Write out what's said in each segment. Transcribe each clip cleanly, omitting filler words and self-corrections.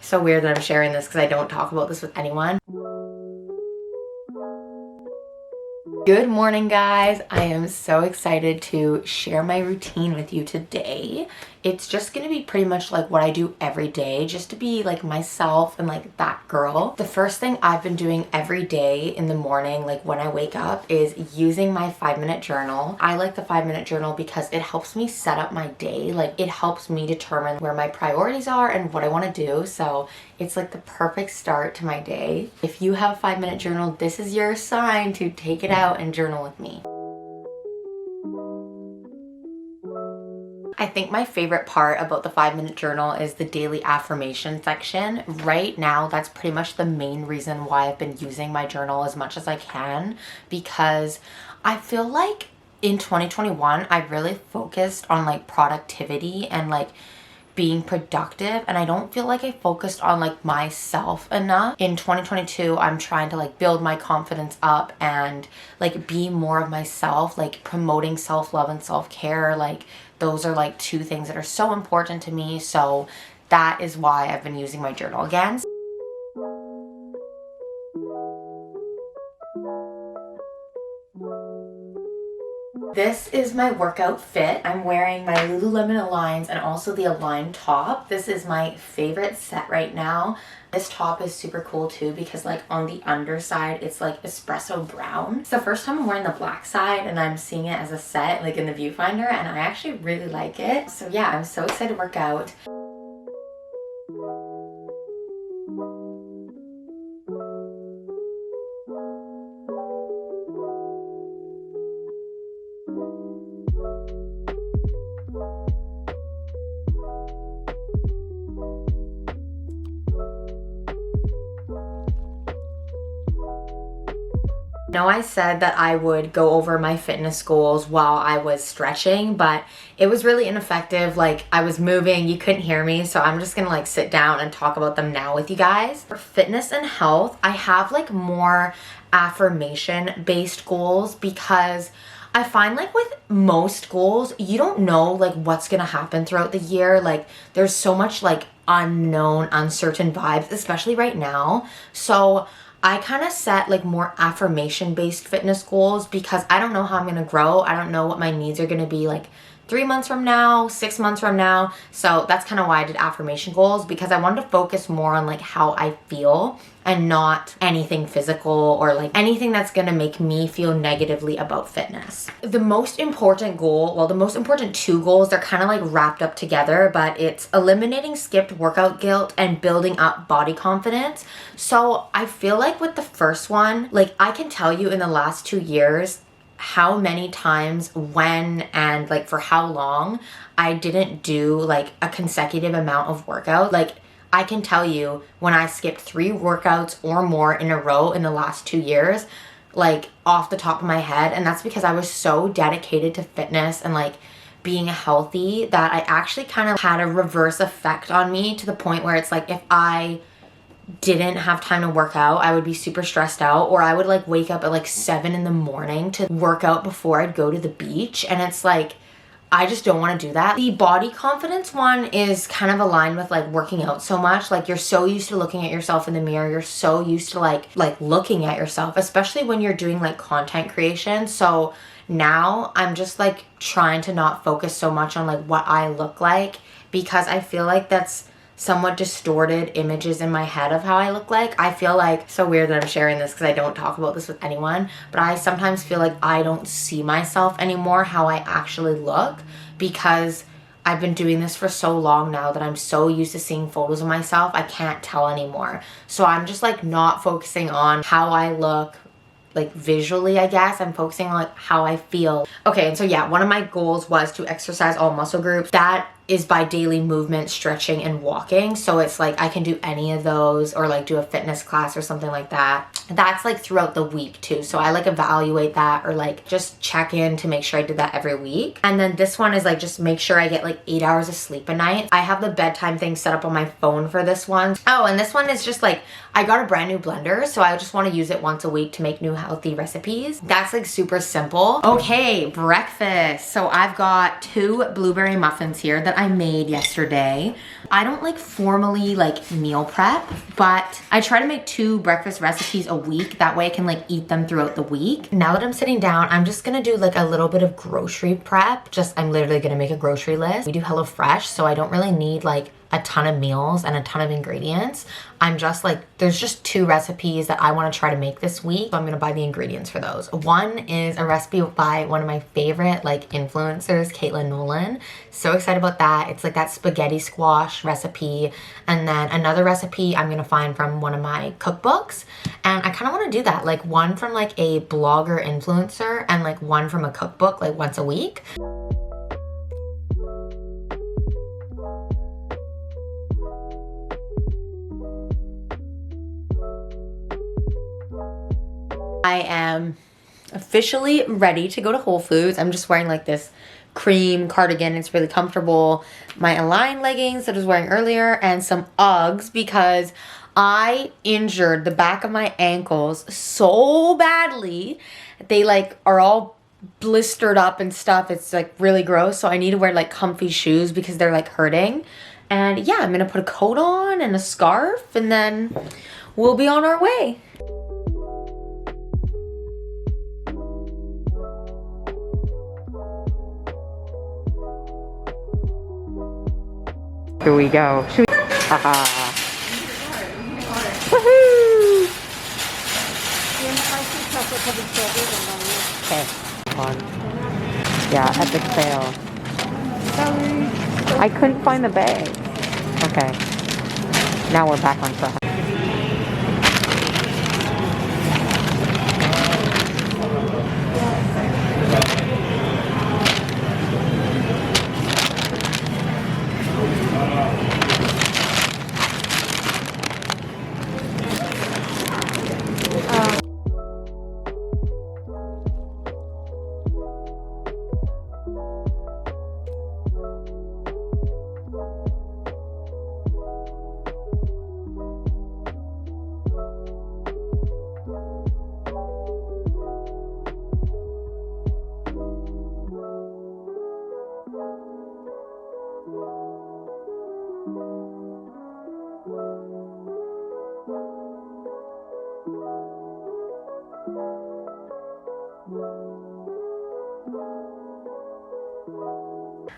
So weird that I'm sharing this because I don't talk about this with anyone. Good morning, guys. I am so excited to share my routine with you today. It's just gonna be pretty much like what I do every day, just to be like myself and like that girl. The first thing I've been doing every day in the morning, like when I wake up, is using my 5-minute journal. I like the 5-minute journal because it helps me set up my day. Like it helps me determine where my priorities are and what I want to do. So it's like the perfect start to my day. If you have a 5-minute journal, this is your sign to take it out and journal with me. I think my favorite part about the 5-minute journal is the daily affirmation section. Right now, that's pretty much the main reason why I've been using my journal as much as I can, because I feel like in 2021, I really focused on like productivity and like being productive, and I don't feel like I focused on like myself enough. In 2022, I'm trying to like build my confidence up and like be more of myself, like promoting self-love and self-care. Like those are like two things that are so important to me. So that is why I've been using my journal again. This is my workout fit. I'm wearing my Lululemon Aligns and also the Align top. This is my favorite set right now. This top is super cool too because like on the underside, it's like espresso brown. It's the first time I'm wearing the black side and I'm seeing it as a set like in the viewfinder, and I actually really like it. So yeah, I'm so excited to work out. Know I said that I would go over my fitness goals while I was stretching, but it was really ineffective. Like I was moving, you couldn't hear me, so I'm just gonna like sit down and talk about them now with you guys. For fitness and health, I have like more affirmation based goals because I find like with most goals, you don't know like what's gonna happen throughout the year. Like there's so much like unknown, uncertain vibes, especially right now. So I kind of set like more affirmation based fitness goals because I don't know how I'm going to grow. I don't know what my needs are going to be like 3 months from now, 6 months from now. So that's kind of why I did affirmation goals, because I wanted to focus more on like how I feel and not anything physical or like anything that's going to make me feel negatively about fitness. The most important goal, well, the most important two goals, they're kind of like wrapped up together, but it's eliminating skipped workout guilt and building up body confidence. So I feel like with the first one, like I can tell you in the last 2 years, how many times, when, and like for how long I didn't do like a consecutive amount of workout. Like I can tell you when I skipped 3 workouts or more in a row in the last 2 years, like off the top of my head. And that's because I was so dedicated to fitness and like being healthy that I actually kind of had a reverse effect on me, to the point where it's like if I didn't have time to work out, I would be super stressed out, or I would like wake up at like 7 in the morning to work out before I'd go to the beach. And it's like, I just don't want to do that. The body confidence one is kind of aligned with like working out so much. Like you're so used to looking at yourself in the mirror. You're so used to like looking at yourself, especially when you're doing like content creation. So now I'm just like trying to not focus so much on like what I look like, because I feel like that's somewhat distorted images in my head of how I look like. I feel like, so weird that I'm sharing this because I don't talk about this with anyone, but I sometimes feel like I don't see myself anymore how I actually look, because I've been doing this for so long now that I'm so used to seeing photos of myself, I can't tell anymore. So I'm just like not focusing on how I look like visually, I guess. I'm focusing on like how I feel. Okay, and so yeah, one of my goals was to exercise all muscle groups. That is by daily movement, stretching, and walking. So it's like I can do any of those, or like do a fitness class or something like that. That's like throughout the week too. So I like evaluate that, or like just check in to make sure I did that every week. And then this one is like just make sure I get like 8 hours of sleep a night. I have the bedtime thing set up on my phone for this one. Oh, and this one is just like, I got a brand new blender, so I just want to use it once a week to make new healthy recipes. That's like super simple. Okay, breakfast. So I've got 2 blueberry muffins here that that I made yesterday. I don't like formally like meal prep, but I try to make 2 breakfast recipes a week. That way I can like eat them throughout the week. Now that I'm sitting down, I'm just gonna do like a little bit of grocery prep. I'm literally gonna make a grocery list. We do HelloFresh, so I don't really need like a ton of meals and a ton of ingredients. I'm just like, there's just 2 recipes that I want to try to make this week. So I'm gonna buy the ingredients for those. One is a recipe by one of my favorite like influencers, Caitlin Nolan. So excited about that. It's like that spaghetti squash recipe. And then another recipe I'm gonna find from one of my cookbooks. And I kind of want to do that, like one from like a blogger influencer and like one from a cookbook, like once a week. I am officially ready to go to Whole Foods. I'm just wearing like this cream cardigan. It's really comfortable. My Align leggings that I was wearing earlier and some Uggs because I injured the back of my ankles so badly. They like are all blistered up and stuff. It's like really gross. So I need to wear like comfy shoes because they're like hurting. And yeah, I'm gonna put a coat on and a scarf and then we'll be on our way. Here we go. Haha. Woohoo! Okay. On. Yeah, epic fail. Sorry. I couldn't find the bag. Okay. Now we're back on track.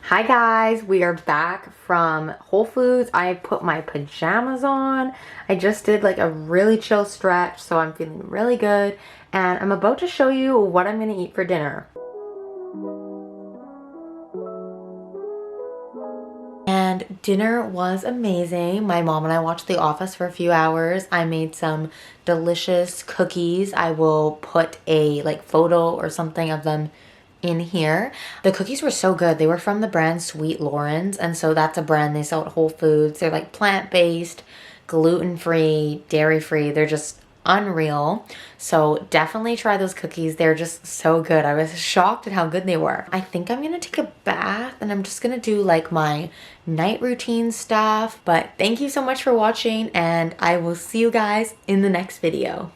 Hi guys, we are back from Whole Foods. I put my pajamas on. I just did like a really chill stretch, so I'm feeling really good. And I'm about to show you what I'm gonna eat for dinner. And dinner was amazing. My mom and I watched The Office for a few hours. I made some delicious cookies. I will put a like photo or something of them in here. The cookies were so good. They were from the brand Sweet Loren's, and so that's a brand they sell at Whole Foods. They're like plant-based, gluten-free, dairy-free. They're just unreal. So definitely try those cookies. They're just so good. I was shocked at how good they were. I think I'm gonna take a bath and I'm just gonna do like my night routine stuff. But thank you so much for watching and I will see you guys in the next video.